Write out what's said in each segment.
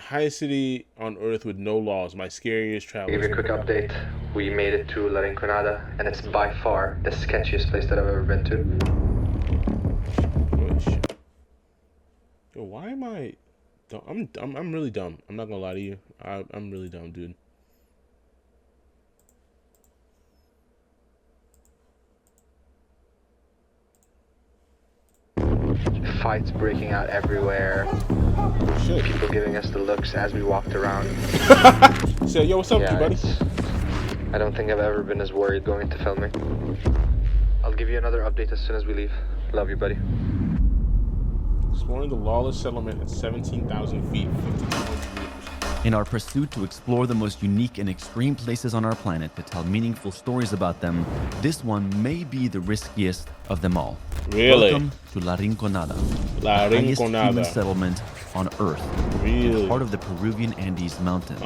highest city on earth with no laws. My scariest travel. I'll give you a quick update. We made it to La Rinconada, and it's by far the sketchiest place that I've ever been to. Oh, shit. Yo, why am I dumb? I'm really dumb. I'm not gonna lie to you. I'm really dumb, dude. Fights breaking out everywhere. Shit. People giving us the looks as we walked around. Say, yo, what's up with you, buddy? I don't think I've ever been as worried going into filming. I'll give you another update as soon as we leave. Love you, buddy. Exploring the lawless settlement at 17,000 feet, 50,000 meters. In our pursuit to explore the most unique and extreme places on our planet to tell meaningful stories about them, this one may be the riskiest of them all. Really? Welcome to La Rinconada, La the highest Rinconada. human settlement on Earth. Really? Part of the Peruvian Andes Mountains.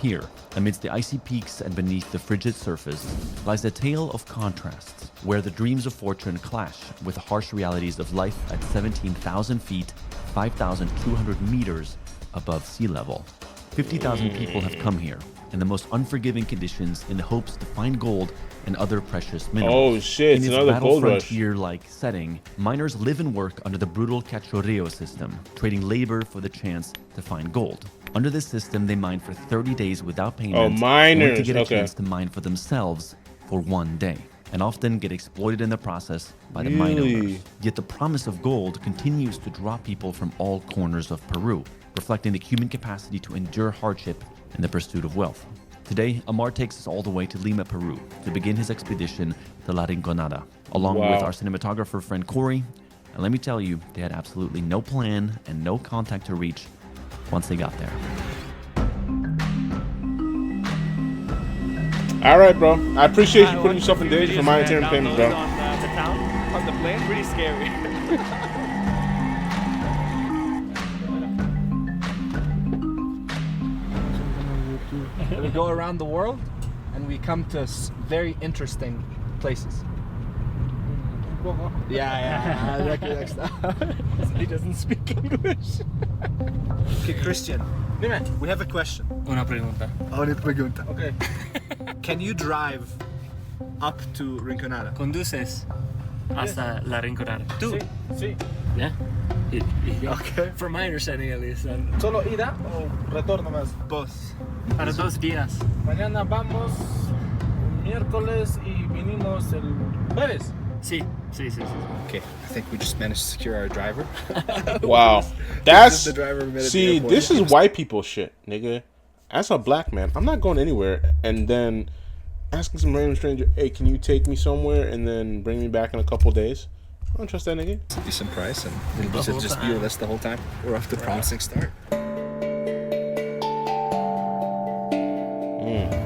Here, amidst the icy peaks and beneath the frigid surface, lies a tale of contrasts, where the dreams of fortune clash with the harsh realities of life at 17,000 feet, 5,200 meters above sea level. 50,000 people have come here in the most unforgiving conditions in the hopes to find gold and other precious minerals. Oh shit, it's another gold rush. Frontier-like setting, miners live and work under the brutal cachorreo system, trading labor for the chance to find gold. Under this system, they mine for 30 days without payment, Oh, miners, only to get a okay. chance to mine for themselves for one day, and often get exploited in the process by the mine owners. Yet the promise of gold continues to draw people from all corners of Peru, reflecting the human capacity to endure hardship in the pursuit of wealth. Today, Amar takes us all the way to Lima, Peru, to begin his expedition to La Rinconada, along with our cinematographer friend Corey. And let me tell you, they had absolutely no plan and no contact to reach once they got there. All right, bro. I appreciate you putting yourself in danger for my entertainment, bro. The town on the plane, pretty scary. We go around the world and we come to very interesting places. Yeah. He doesn't speak English. Okay, Christian. We have a question. Una pregunta. Okay. Can you drive up to Rinconada? Conduces hasta La Rinconada. ¿Tú? Sí. Yeah. Okay. From my understanding at least. ¿Solo ida o retorno más? Both. Para 2 días. Mañana vamos miércoles y vinimos el jueves. Sí. Okay, I think we just managed to secure our driver. Wow. That's the driver we met at the see, airport. this is white people shit, nigga. As a black man, I'm not going anywhere and then asking some random stranger, hey, can you take me somewhere and then bring me back in a couple days? I don't trust that nigga. It's a decent price and it'll just be with us the whole time. We're off to a promising start.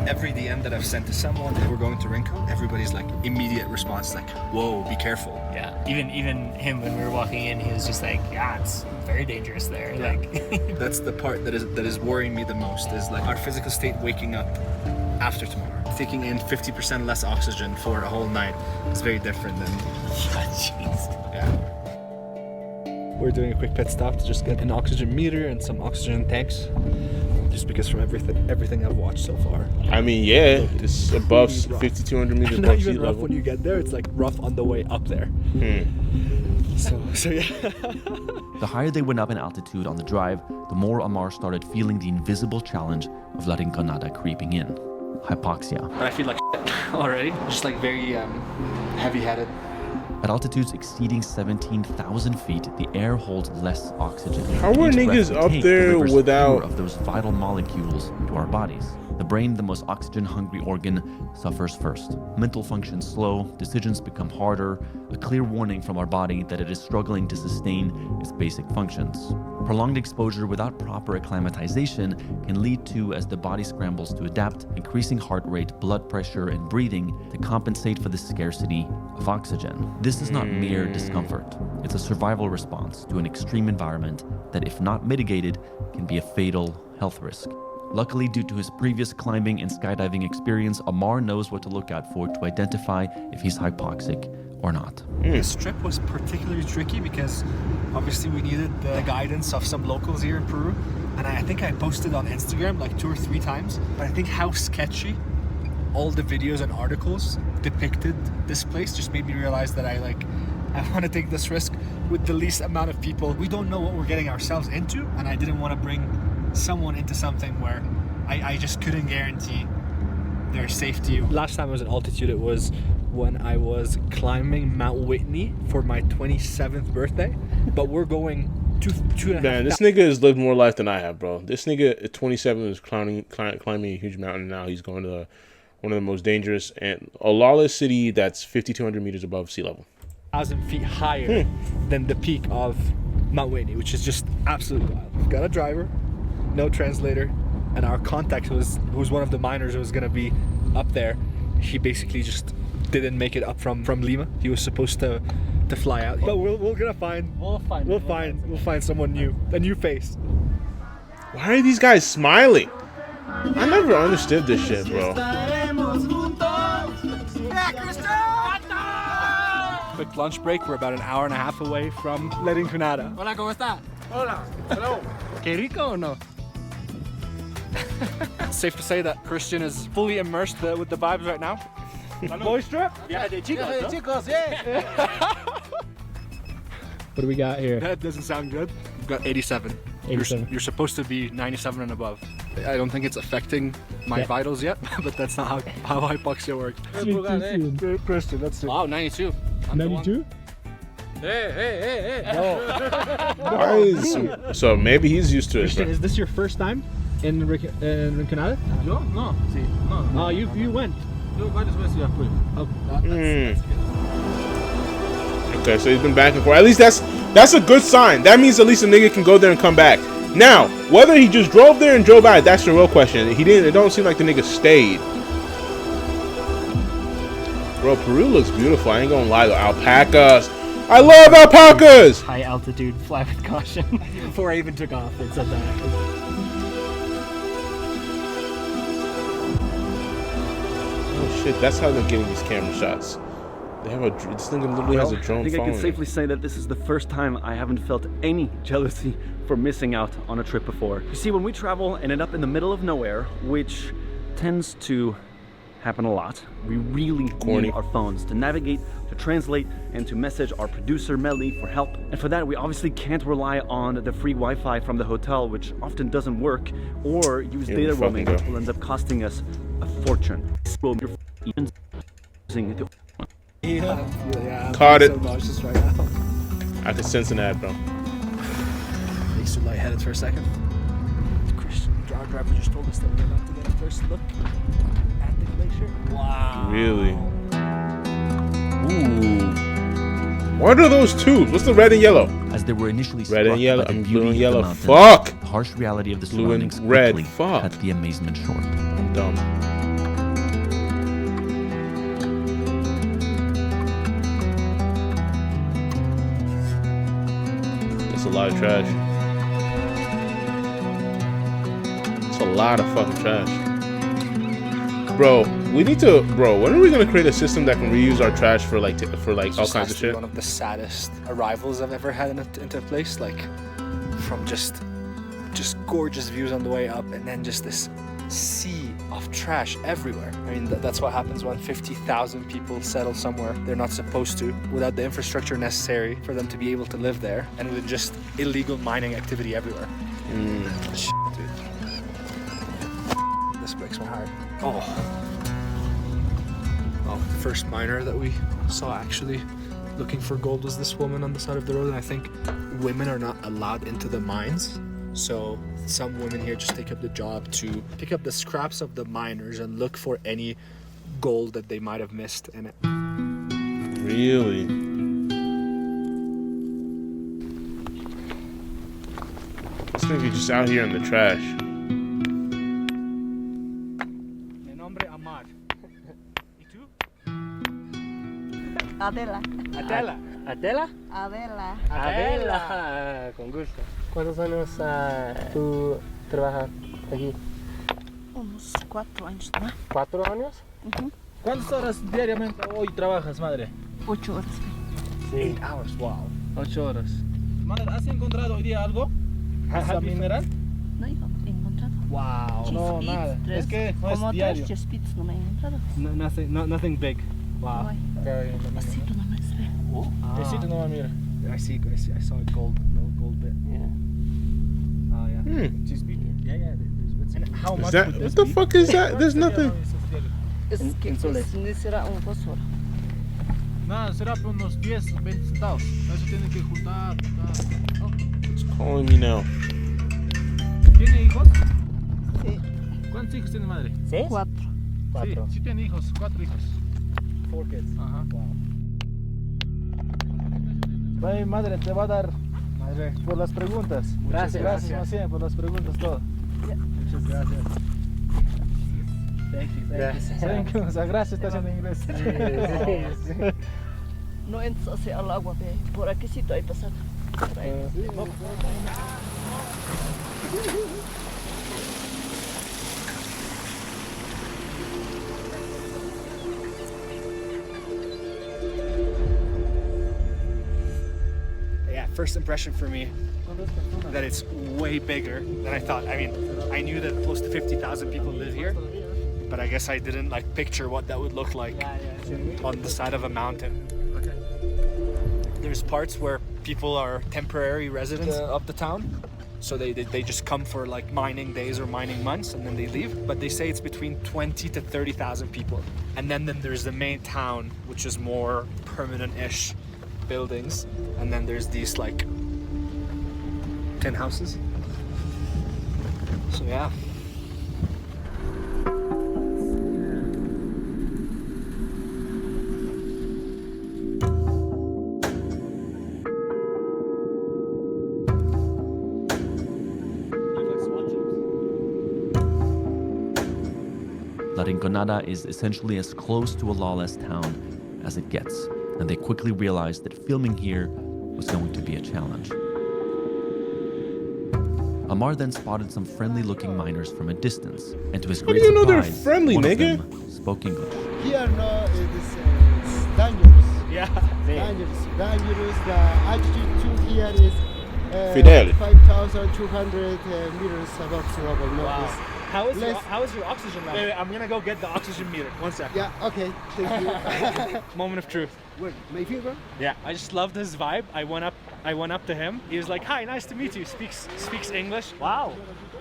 Every DM that I've sent to someone that we're going to Rinco, everybody's like immediate response like, whoa, be careful. Yeah. Even him when we were walking in, he was just like, yeah, it's very dangerous there. Yeah. Like That's the part that is worrying me the most, is like our physical state waking up after tomorrow. Taking in 50% less oxygen for a whole night is very different than jeez. yeah. We're doing a quick pit stop to just get an oxygen meter and some oxygen tanks. Just because from everything I've watched so far. I mean, yeah, it's above 5,200 meters Not above sea even rough level. when you get there, it's like rough on the way up there. So yeah. The higher they went up in altitude on the drive, the more Amar started feeling the invisible challenge of La Rinconada creeping in. Hypoxia. But I feel like already. Just like very heavy-headed. At altitudes exceeding 17,000 feet, the air holds less oxygen. How are Each breath niggas we up take there delivers without- fewer of those vital molecules to our bodies? The brain, the most oxygen-hungry organ, suffers first. Mental functions slow, decisions become harder, a clear warning from our body that it is struggling to sustain its basic functions. Prolonged exposure without proper acclimatization can lead to, as the body scrambles to adapt, increasing heart rate, blood pressure, and breathing to compensate for the scarcity of oxygen. This is not mere discomfort. It's a survival response to an extreme environment that, if not mitigated, can be a fatal health risk. Luckily, due to his previous climbing and skydiving experience, Amar knows what to look out for to identify if he's hypoxic or not. This trip was particularly tricky because obviously we needed the guidance of some locals here in Peru, and I think I posted on Instagram like 2 or 3 times, but I think how sketchy all the videos and articles depicted this place just made me realize that I want to take this risk with the least amount of people. We don't know what we're getting ourselves into, and I didn't want to bring someone into something where I just couldn't guarantee their safety. Last time I was at altitude, it was when I was climbing Mount Whitney for my 27th birthday, but we're going 2.5. Man, this nigga has lived more life than I have, bro. This nigga at 27 is climbing a huge mountain. Now he's going to one of the most dangerous and a lawless city that's 5,200 meters above sea level. 1,000 feet higher than the peak of Mount Whitney, which is just absolutely wild. We've got a driver, no translator, and our contact who was one of the miners who was gonna be up there. He basically just didn't make it up from Lima. He was supposed to fly out, but we're gonna find someone new, a new face. Why are these guys smiling? I never understood this shit, bro. Quick lunch break. We're about an hour and a half away from La Rinconada. Hola, ¿cómo está? Hola. Hello. ¿Qué rico o no? It's safe to say that Christian is fully immersed with the vibes right now. Boys trip? Yeah, de chicos, yeah. What do we got here? That doesn't sound good. We've got 87. 87. You're supposed to be 97 and above. I don't think it's affecting my vitals yet, but that's not how hypoxia works. Christian, that's it. Wow, 92. 92? Hey. Why is, so maybe he's used to it. Christian, is this your first time in Rinconada? Yo? No, sí. No. Oh, you went. Yo varias veces ya fui. Okay, so he's been back and forth. At least that's a good sign. That means at least a nigga can go there and come back. Now, whether he just drove there and drove out, that's the real question. He didn't. It don't seem like the nigga stayed. Bro, Peru looks beautiful. I ain't gonna lie though. Alpacas. I love alpacas. High altitude, fly with caution. Before I even took off, it said that. Oh shit, that's how they're getting these camera shots. They have this thing literally has a drone I think following I can safely say that this is the first time I haven't felt any jealousy for missing out on a trip before. You see, when we travel and end up in the middle of nowhere, which tends to happen a lot, we really need our phones to navigate, to translate, and to message our producer Melly for help. And for that, we obviously can't rely on the free Wi-Fi from the hotel, which often doesn't work, or use data roaming, which will end up costing us a fortune. Yeah, Caught it. So nauseous right now. I can sense an ad, bro. Makes you lightheaded for a second. Christian, our driver just told us that we're about to get a first look at the glacier. Wow. Really? Ooh. What are those tubes? What's the red and yellow? As they were initially Red and struck yellow. by the I'm beauty blue and of the yellow. mountains, Fuck. the harsh reality of the Blue and surroundings red. quickly Fuck. cut the amazement short. I'm dumb. That's a lot of trash. It's a lot of fucking trash. Bro, we need to, when are we gonna create a system that can reuse our trash for like all kinds of shit? One of the saddest arrivals I've ever had into a place, like from just gorgeous views on the way up, and then just this sea of trash everywhere. I mean, that's what happens when 50,000 people settle somewhere they're not supposed to, without the infrastructure necessary for them to be able to live there, and with just illegal mining activity everywhere. Shit, dude. This breaks my heart. Oh, the first miner that we saw actually looking for gold was this woman on the side of the road, and I think women are not allowed into the mines. So some women here just take up the job to pick up the scraps of the miners and look for any gold that they might have missed in it. Really? This nigga just out here in the trash. Mi nombre Amar. ¿Y tú? Adela. Adela. Adela. Adela. Adela. Con gusto. ¿Cuántos años tú trabajas aquí? Unos 4 años, ¿no? 4 años. ¿Cuántas horas diariamente hoy trabajas, madre? 8 horas. 8 hours, wow. 8 horas. Madre, ¿has encontrado hoy día algo? ¿Esa mineral? No he encontrado. Wow. No, Cheese nada. pits, Es que no como es diario. 3 cheese pits no me he encontrado. Nothing big. Wow. Ay, Okay, así tú no me ves. Besito nomás, mira. I see. I saw a little gold bit. Yeah. Oh yeah. Cheese pit. Yeah. There's bits. And how Is much that would this what the be? fuck is that? There's nothing. Es que ni será un fósforo. Nada, será por unos 10, 20 centavos. Eso tiene que juntar. It's calling me now. ¿Tiene hijos? Sí. ¿Cuántos hijos tiene madre? 4. Sí, sí tiene hijos, 4 hijos. 4 kids. Ajá. Wow. Bye, madre, te va a dar Madre. por las preguntas. Gracias. Gracias, más bien, por las preguntas, todo. Muchas gracias. Thank you. Thank you. O sea, gracias, está haciendo inglés. No entras hacia el agua, ve. Por aquí sí hay pasado. Por ahí. Yeah, first impression for me that it's way bigger than I thought. I mean, I knew that close to 50,000 people live here, but I guess I didn't like picture what that would look like on the side of a mountain. Okay. There's parts where people are temporary residents of the town, so they just come for like mining days or mining months and then they leave. But they say it's between 20 to 30,000 people, and then there's the main town, which is more permanent-ish buildings, and then there's these like tin houses. So yeah. La Rinconada is essentially as close to a lawless town as it gets, and they quickly realized that filming here was going to be a challenge. Amar then spotted some friendly-looking miners from a distance, and to his great do you know they're surprise, friendly, one of nigga? them spoke English. Here no, it's dangerous. Yeah. Dangerous. The altitude to here is Fidel. 5,200 meters above sea level. No, Wow. it's How is less- your oxygen level? Wait, I'm gonna go get the oxygen meter. 1 second. Yeah. Okay. Thank you. Moment of truth. Wait, my finger? Yeah, I just loved his vibe. I went up to him. He was like, "Hi, nice to meet you." Speaks English. Wow,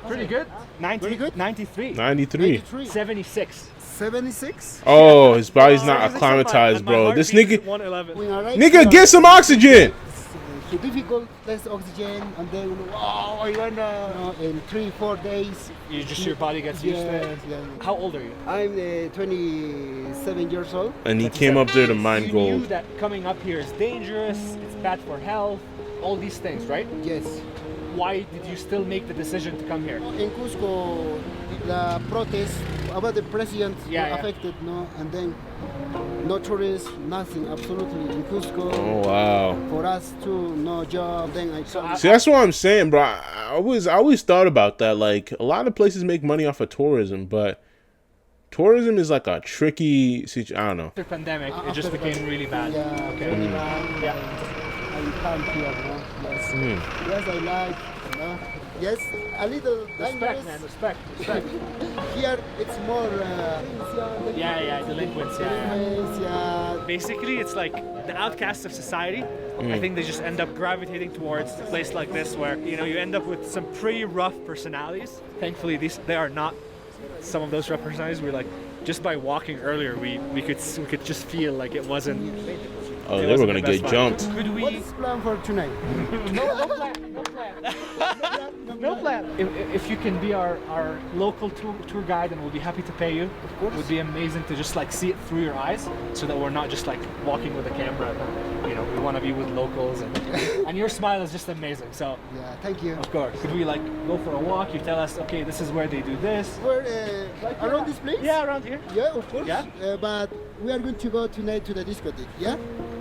pretty good. 90, Very good. 93, 93. 93. 76. 76. Oh, his body's not acclimatized, bro. This nigga, 111. When I arrived nigga, here, get some oxygen. it's too difficult, less oxygen, and then wow, I went in 3-4 days. Your body gets used to it. Yeah. How old are you? I'm 27 years old. And he came up there to mine You knew gold. that coming up here is dangerous. It's bad for health. All these things, right? Yes. Why did you still make the decision to come here? In Cusco, the protest about the president Yeah. affected, no, and then no tourists, nothing, absolutely. In Cusco, Oh wow. for us too, no job. Then I come. See, that's what I'm saying, bro. I always thought about that. Like, a lot of places make money off of tourism, but tourism is like a tricky situation. I don't know. After pandemic, it just After became the- really bad. Yeah, Okay. very bad. Yeah. I come here, no? Yes. Yes, I like. No? Yes, a little Respect, dangerous. man. Respect. Here, it's more. Yeah. Delinquents. Yeah. Yeah. Basically, it's like the outcasts of society. I think they just end up gravitating towards a place like this, where you end up with some pretty rough personalities. Thankfully, they are not some of those rough personalities. We're like, just by walking earlier, we could just feel like it wasn't. Oh, it they were wasn't gonna the best get vibe. jumped. Could we? What is plan for tonight? No plan. No plan. If you can be our local tour guide, and we'll be happy to pay you. It would be amazing to just like see it through your eyes, so that we're not just like walking with a camera. We want to be with locals, and your smile is just amazing. So Yeah, thank you. of course, could we like go for a walk? You tell us, okay, this is where they do this. We're around this place? Yeah, around here. Yeah, of course. Yeah. But we are going to go tonight to the discotheque. Yeah?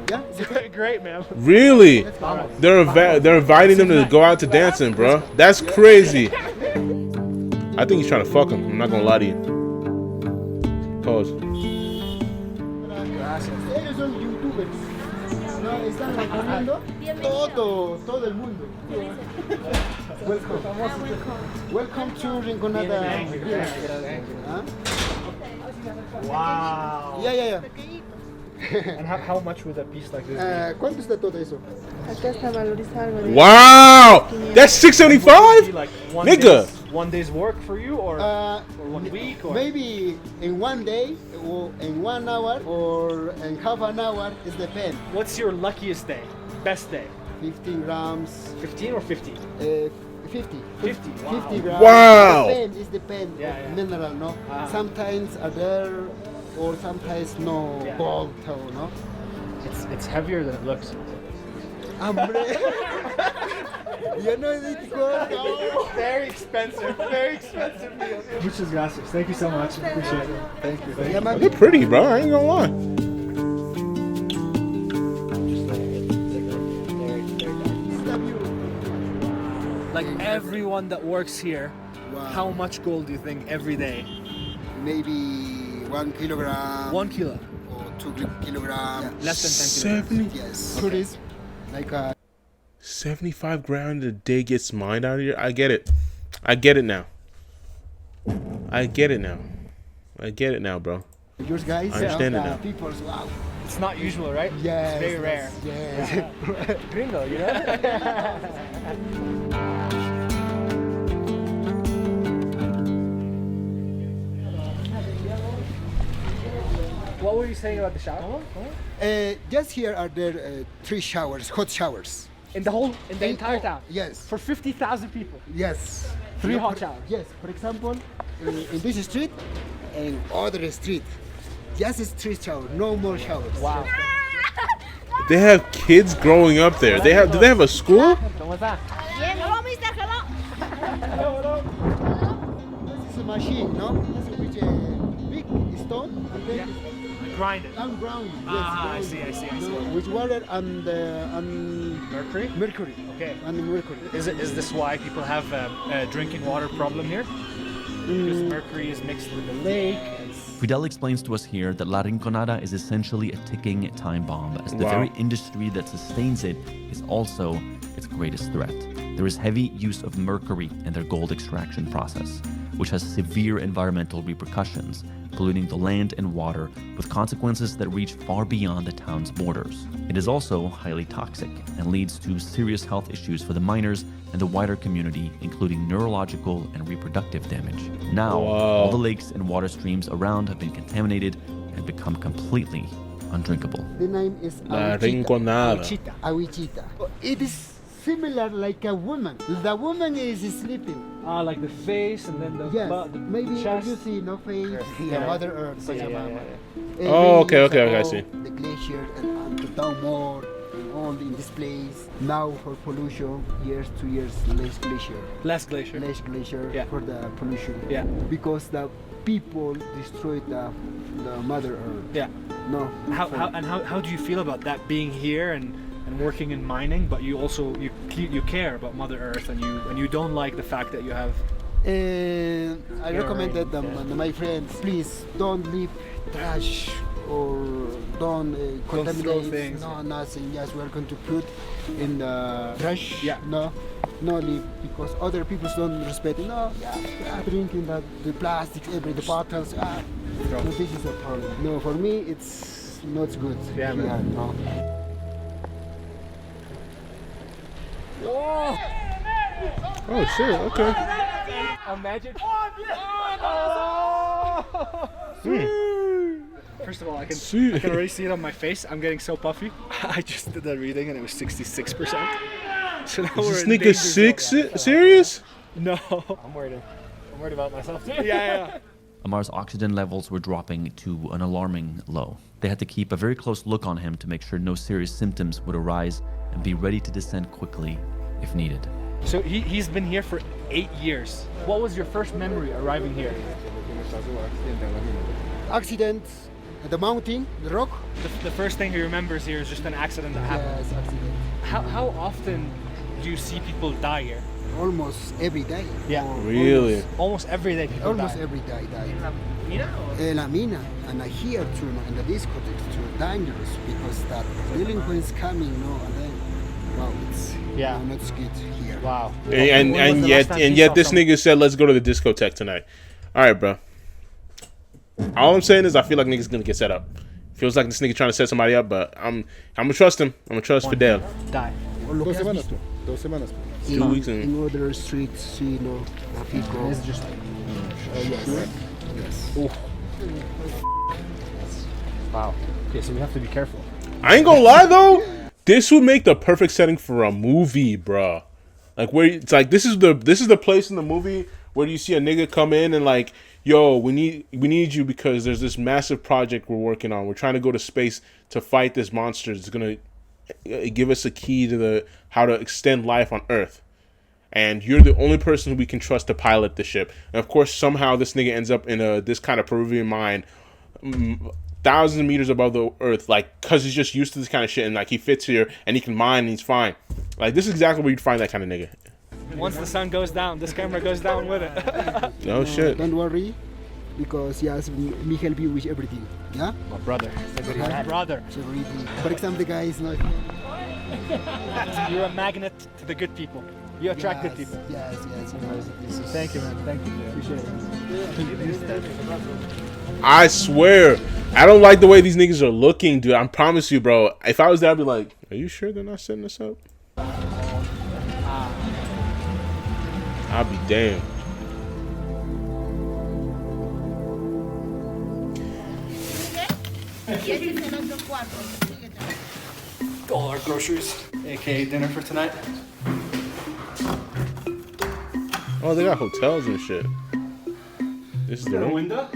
Yeah? Is it okay? Great, man. Really? Vamos. They're inviting them to go out to dancing, bro. That's crazy. I think he's trying to fuck him. I'm not gonna lie to you. Pause. Ellos son youtubers. están recorriendo todo el mundo. Welcome to Rinconada. Huh? Wow. Yeah. And how much would a piece like this be? ¿Cuánto está todo eso? Acá está valorizado algo de Wow, that's 675, Like nigga. one day's work for you, or 1 week, or Maybe in 1 day, or in 1 hour, or in half an hour. It depends. what's your luckiest day, best day? 15 grams. 15 or 50? 50. 50. Wow. 50 grams. Wow. It depends Yeah, of yeah. mineral, no? Ah. Sometimes are there, or sometimes no. Yeah. Gold, no? It's heavier than it looks. Hombre. You know it gold, no? Very expensive meal. Muchas gracias. Thank you so much. Appreciate it. Thank you. Yeah, man. They're pretty, bro. I ain't gonna lie. Like everyone that works here, Wow. how much gold do you think every day? Maybe 1 kilogram. 1 kilo. Or 2 kilograms. Less than 10 kilograms. 70, Yes. Tourist, like 75 grand a day gets mined out of here. I get it. I get it now. I get it now, bro. yours guys. I understand it now. People, wow. It's not usual, right? Yes. It's very rare. Yes. Gringo, you know? What were you saying about the shower? Just here are there 3 showers, hot showers. In the entire town? Yes. For 50,000 people? Yes. 3 Yeah, hot showers? Yes. For example, in this street and other street, just is 3 showers, no more showers. Wow. They have kids growing up there. Do they have a school? ¿Cómo está? This is a machine, no? This is a big stone and then Grind it. ground. Ah, I ground. see. No, with water and Mercury? mercury. Okay. And mercury. Is this why people have a drinking water problem here? Because mercury is mixed with the lake. Fidel explains to us here that La Rinconada is essentially a ticking time bomb, as the Wow. very industry that sustains it is also its greatest threat. There is heavy use of mercury in their gold extraction process, which has severe environmental repercussions, polluting the land and water with consequences that reach far beyond the town's borders. It is also highly toxic and leads to serious health issues for the miners and the wider community, including neurological and reproductive damage. Now, Wow. all the lakes and water streams around have been contaminated and become completely undrinkable. The name is La Awichita. Rinconada. Awichita. It is similar like a woman. The woman is sleeping. Ah, like the face and then the Yes, butt, the maybe chest. you see no face. Yeah. The Mother Earth. such a mama. Oh, okay, Years okay, I ago, see. The glacier and the down more and all in this place. Now for pollution, years to years less glacier. Less glacier. Less glacier Yeah. for the pollution. Yeah. Because the people destroyed the Mother Earth. Yeah. No. How do you feel about that, being here and working in mining, but you also you care about Mother Earth and you don't like the fact that you have And I recommended them, my friends, please don't leave trash or don't contaminate things. No, nothing. Just welcome to put in the trash. Yeah. No leave, because other people don't respect it. No, drinking the plastics, the bottles. No, this is a problem. No, for me it's not good. Yeah, man. no. Oh shit. Okay. Imagine. First of all, I can already see it on my face. I'm getting so puffy. I just did that reading and it was 66%. So now Is we're this in nigga danger sick? zone. Serious? No. I'm worried about myself too. Yeah. Amar's oxygen levels were dropping to an alarming low. They had to keep a very close look on him to make sure no serious symptoms would arise and be ready to descend quickly if needed. So he's been here for 8 years. What was your first memory arriving here? Accident, the mountain, the rock. The first thing he remembers here is just an accident that happened. Yes, accident. How often do you see people die here? almost every day. Yeah. Or Really? Almost every day people Almost die. every day die. La Mina, and I hear too, in the discotheque too, dangerous because that delinquents coming, and then, wow, it's not good here. Wow. And yet this nigga said, let's go to the discotheque tonight. All right, bro. All I'm saying is I feel like niggas gonna get set up. Feels like this nigga trying to set somebody up, but I'm gonna trust him. I'm gonna trust Fidel. Die. 2 semanas, 2 semanas. 2 weeks in. In other streets, Mexico. It's just Yes. wow. Okay, so we have to be careful. I ain't gonna lie though, this would make the perfect setting for a movie, bruh. Like where it's like this is the place in the movie where you see a nigga come in and like, yo, we need you because there's this massive project we're working on. We're trying to go to space to fight this monster. It's gonna give us a key to how to extend life on Earth. And you're the only person we can trust to pilot the ship. And of course, somehow this nigga ends up in this kind of Peruvian mine, thousands of meters above the Earth, like, cause he's just used to this kind of shit, and like he fits here and he can mine and he's fine. Like this is exactly where you'd find that kind of nigga. Once the sun goes down, this camera goes down with it. No shit. Don't worry, because yes, we help you with everything. Yeah. My brother. My brother. So really, for example, the guy is not. You're a magnet to the good people. You attract good people. Yes. Thank you, man. Thank you. Appreciate it. I swear, I don't like the way these niggas are looking, dude. I promise you, bro. If I was there, I'd be like, are you sure they're not setting this up? I'll be damned. All our groceries, aka dinner for tonight. Oh, they got hotels and shit. This is the room. Window?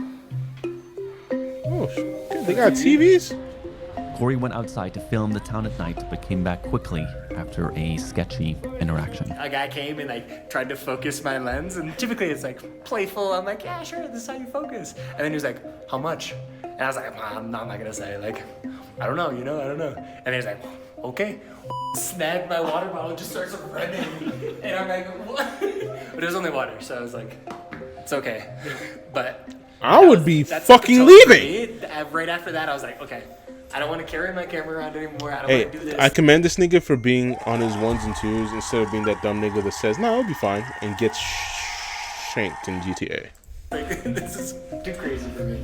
Oh, shit. They got TVs? Corey went outside to film the town at night, but came back quickly after a sketchy interaction. A guy came and like tried to focus my lens, and typically it's like playful. I'm like, yeah, sure, this is how you focus. And then he was like, how much? And I was like, I'm not gonna say. Like, I don't know, I don't know. And he was like, okay. Snagged my water bottle and just starts running. And I'm like, what? But it was only water, so I was like, it's okay. But I would be fucking leaving. Right after that, I was like, okay, I don't want to carry my camera around anymore. I don't want to do this. I commend this nigga for being on his ones and twos instead of being that dumb nigga that says, no, it'll be fine, and gets shanked in GTA. Like, this is too crazy for me.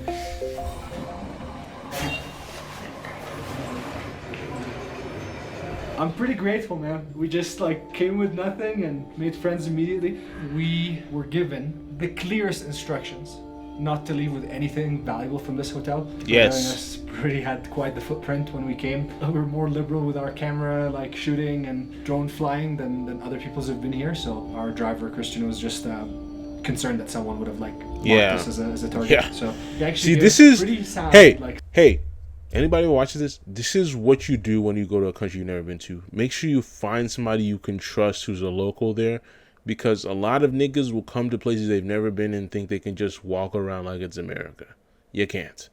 I'm pretty grateful, man. We just like came with nothing and made friends immediately. We were given the clearest instructions not to leave with anything valuable from this hotel. Yes. Really had quite the footprint when we came. We were more liberal with our camera, like shooting and drone flying than other people's have been here. So our driver, Christian, was just concerned that someone would have like marked us as a target. Yeah. So he actually see, this is pretty sound, hey. Anybody who watches this, this is what you do when you go to a country you've never been to. Make sure you find somebody you can trust who's a local there, because a lot of niggas will come to places they've never been and think they can just walk around like it's America. You can't.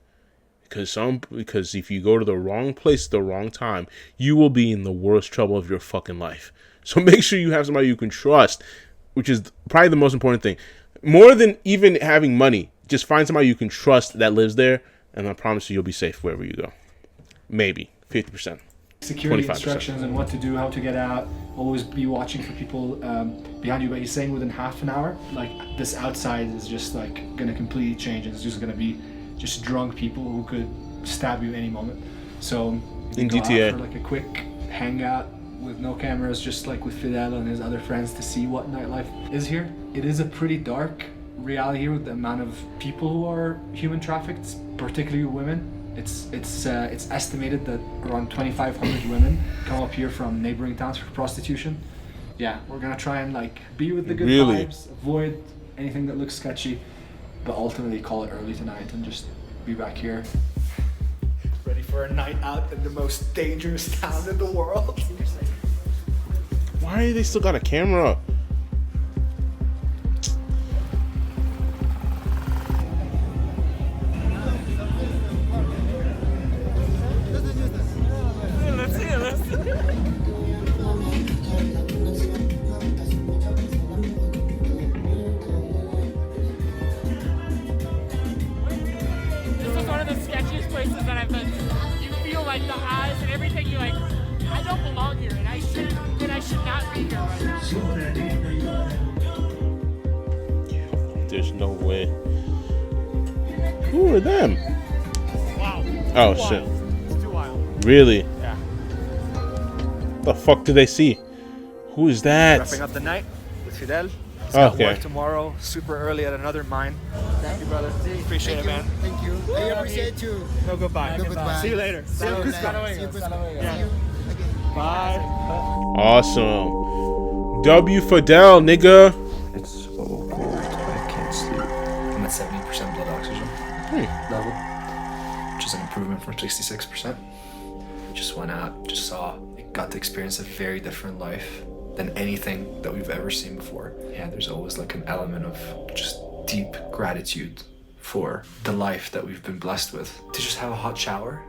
Because if you go to the wrong place at the wrong time, you will be in the worst trouble of your fucking life. So make sure you have somebody you can trust, which is probably the most important thing. More than even having money, just find somebody you can trust that lives there, and I promise you'll be safe wherever you go. Maybe 50%. Security 25%. instructions and what to do, how to get out. Always be watching for people behind you. But he's saying within half an hour, like this outside is just like gonna completely change. It's just gonna be just drunk people who could stab you any moment. So in go DTA, out for like a quick hangout with no cameras, just like with Fidel and his other friends, to see what nightlife is here. It is a pretty dark reality here with the amount of people who are human trafficked, particularly women. It's estimated that around 2,500 women come up here from neighboring towns for prostitution. Yeah, we're gonna try and like be with the good vibes, avoid anything that looks sketchy, but ultimately call it early tonight and just be back here. Ready for a night out in the most dangerous town in the world. why they still got a camera up? should not be here right now. There's no way. Who are them? Wow. Oh Too shit. wild. It's too wild. Really? Yeah. The fuck did they see? Who is that? Wrapping up the night with Fidel. He's Oh, got okay. work tomorrow, super early at another mine. Thank you, brother. Appreciate it, man. Thank you. I appreciate you. No goodbye. No goodbye. See you later. See you Cusco. later. See you, Cusco. See you again. Bye. Awesome. W Fidel, nigga. It's so cold. I can't sleep. I'm at 70% blood oxygen level, which is an improvement from 66%. Just went out, just saw, got to experience a very different life than anything that we've ever seen before. Yeah, there's always like an element of just deep gratitude for the life that we've been blessed with. To just have a hot shower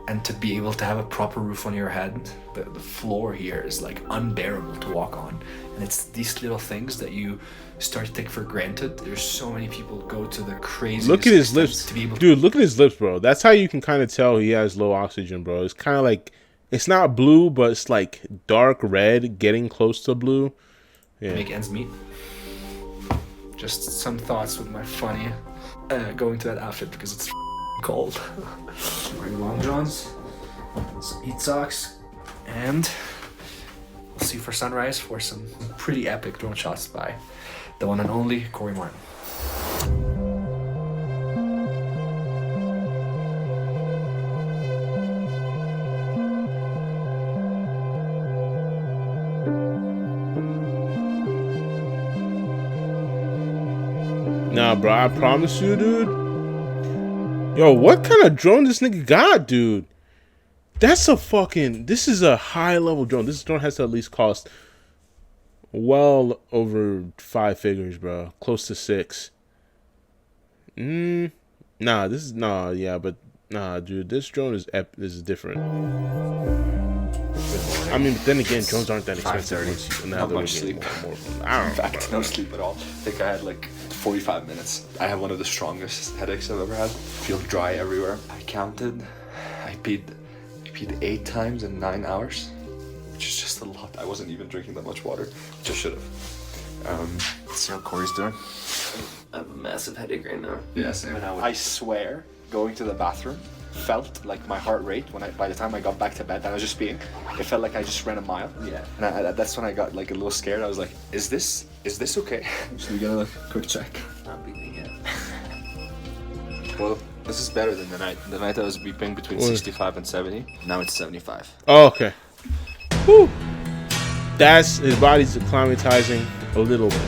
and to be able to have a proper roof on your head. The floor here is like unbearable to walk on. And it's these little things that you start to take for granted. There's so many people go to the craziest Look at his extents lips. to be able to Dude, look at his lips, bro. That's how you can kind of tell he has low oxygen, bro. It's kind of like, it's not blue, but it's like dark red, getting close to blue. Yeah. make ends meet. Just some thoughts with my funny going to that outfit because it's cold. Wearing long johns, some heat socks, and we'll see for sunrise for some pretty epic drone shots by the one and only Corey Martin. Nah, bro, I promise you, dude. Yo, what kind of drone this nigga got, dude? That's a fucking... This is a high-level drone. This drone has to at least cost well over 5 figures, bro. Close to 6. Nah, this is... Nah, yeah, but... Nah, dude, this drone is different. I mean, but then again, drones aren't that expensive. Once you, Not much sleep. I don't In fact, no sleep at all. I think I had like 45 minutes. I have one of the strongest headaches I've ever had. Feel dry everywhere. I counted. I peed 8 times in 9 hours, which is just a lot. I wasn't even drinking that much water, which I should have. Let's see how Corey's doing. I have a massive headache right now. Yeah, same. I swear, going to the bathroom felt like my heart rate by the time I got back to bed, and I was just peeing. It felt like I just ran a mile. Yeah. And that's when I got like a little scared. I was like, is this okay? Should we get a quick check? Not beeping yet. Well, this is better than the night. The night I was beeping between 65 and 70. Now it's 75. Oh, okay. Whew. That's his body's acclimatizing a little bit.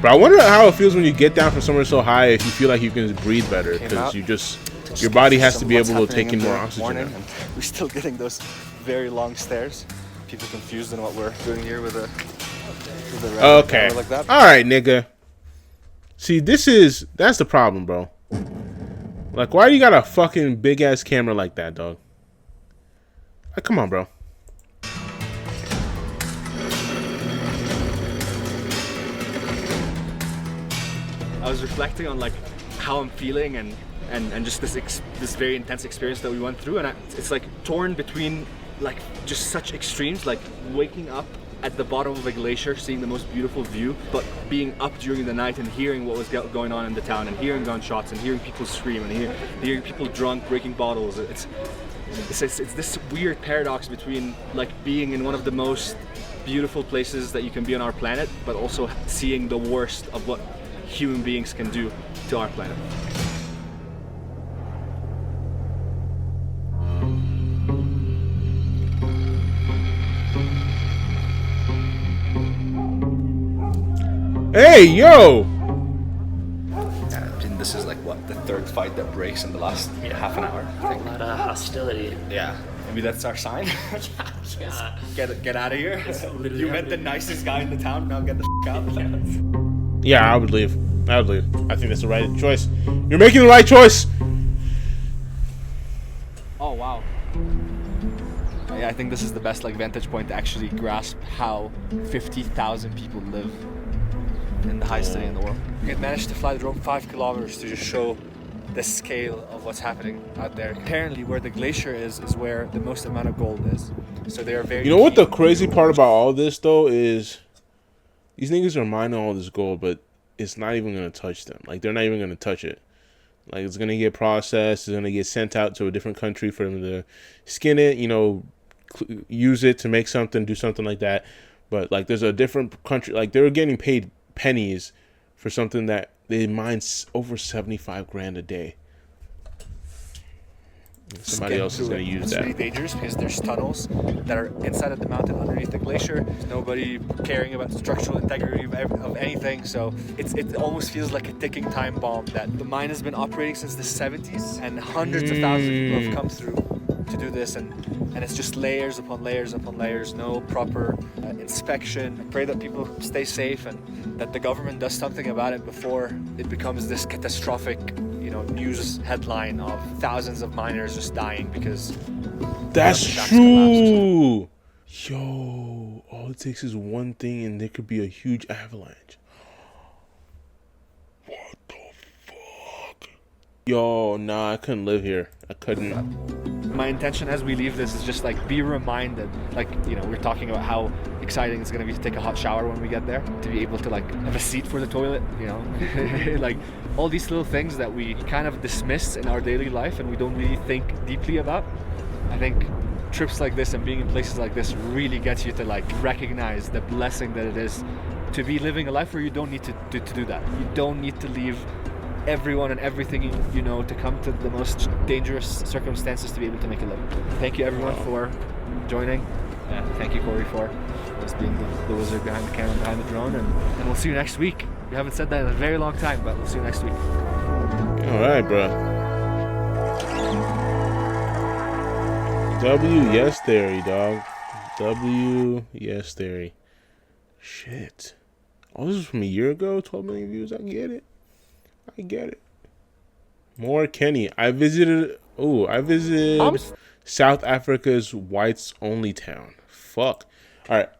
But I wonder how it feels when you get down from somewhere so high if you feel like you can breathe better because you just your body has to be able to take in more oxygen. And we're still getting those very long stairs. People confused in what we're doing here with a okay. like that. All right, nigga. See, that's the problem, bro. Like, why do you got a fucking big ass camera like that, dog? Like, come on, bro. I was reflecting on like how I'm feeling and just this very intense experience that we went through, and it's like torn between like just such extremes, like waking up at the bottom of a glacier, seeing the most beautiful view, but being up during the night and hearing what was going on in the town, and hearing gunshots, and hearing people scream, and hearing people drunk breaking bottles. It's this weird paradox between like being in one of the most beautiful places that you can be on our planet, but also seeing the worst of what human beings can do to our planet. Hey, yo! This is like what, the third fight that breaks in the last half an hour. A lot of hostility. Yeah. Maybe that's our sign. Get out of here. You met the nicest guy in the town. Now get the out. Yeah, I would leave. I think that's the right choice. You're making the right choice. Oh wow. Yeah, I think this is the best like vantage point to actually grasp how 50,000 people live in the highest city in the world. We had managed to fly the drone 5 kilometers to just show the scale of what's happening out there. Apparently where the glacier is where the most amount of gold is. So they are very. You know what the keen. crazy part about all this though is, these niggas are mining all this gold, but it's not even gonna touch them. Like they're not even gonna touch it. Like it's gonna get processed. It's gonna get sent out to a different country for them to skin it. You know, use it to make something, do something like that. But like, there's a different country. Like they were getting paid pennies for something that they mine over 75 grand a day. Somebody else is going to use it's that. It's really dangerous because there's tunnels that are inside of the mountain underneath the glacier. There's nobody caring about the structural integrity of anything. So it almost feels like a ticking time bomb that the mine has been operating since the 70s and hundreds of thousands of people have come through to do this. And it's just layers upon layers upon layers, no proper inspection. I pray that people stay safe and that the government does something about it before it becomes this catastrophic, news headline of thousands of miners just dying because that's true. Yo, all it takes is one thing and there could be a huge avalanche. What the fuck? Yo, nah, I couldn't live here. I couldn't. My intention as we leave this is just like be reminded, like, we're talking about how exciting it's gonna be to take a hot shower when we get there, to be able to like have a seat for the toilet, like all these little things that we kind of dismiss in our daily life and we don't really think deeply about. I think trips like this and being in places like this really gets you to like recognize the blessing that it is to be living a life where you don't need to do that. You don't need to leave everyone and everything you know to come to the most dangerous circumstances to be able to make a living. Thank you everyone for joining. Thank you Corey for just being the wizard behind the camera, behind the drone, and we'll see you next week. We haven't said that in a very long time, but we'll see you next week. All right, bro. Yes theory, dog. Yes theory. Shit. Oh, this was from a year ago. 12 million views. I get it. More Kenny. I visited South Africa's whites only town. Fuck. All right.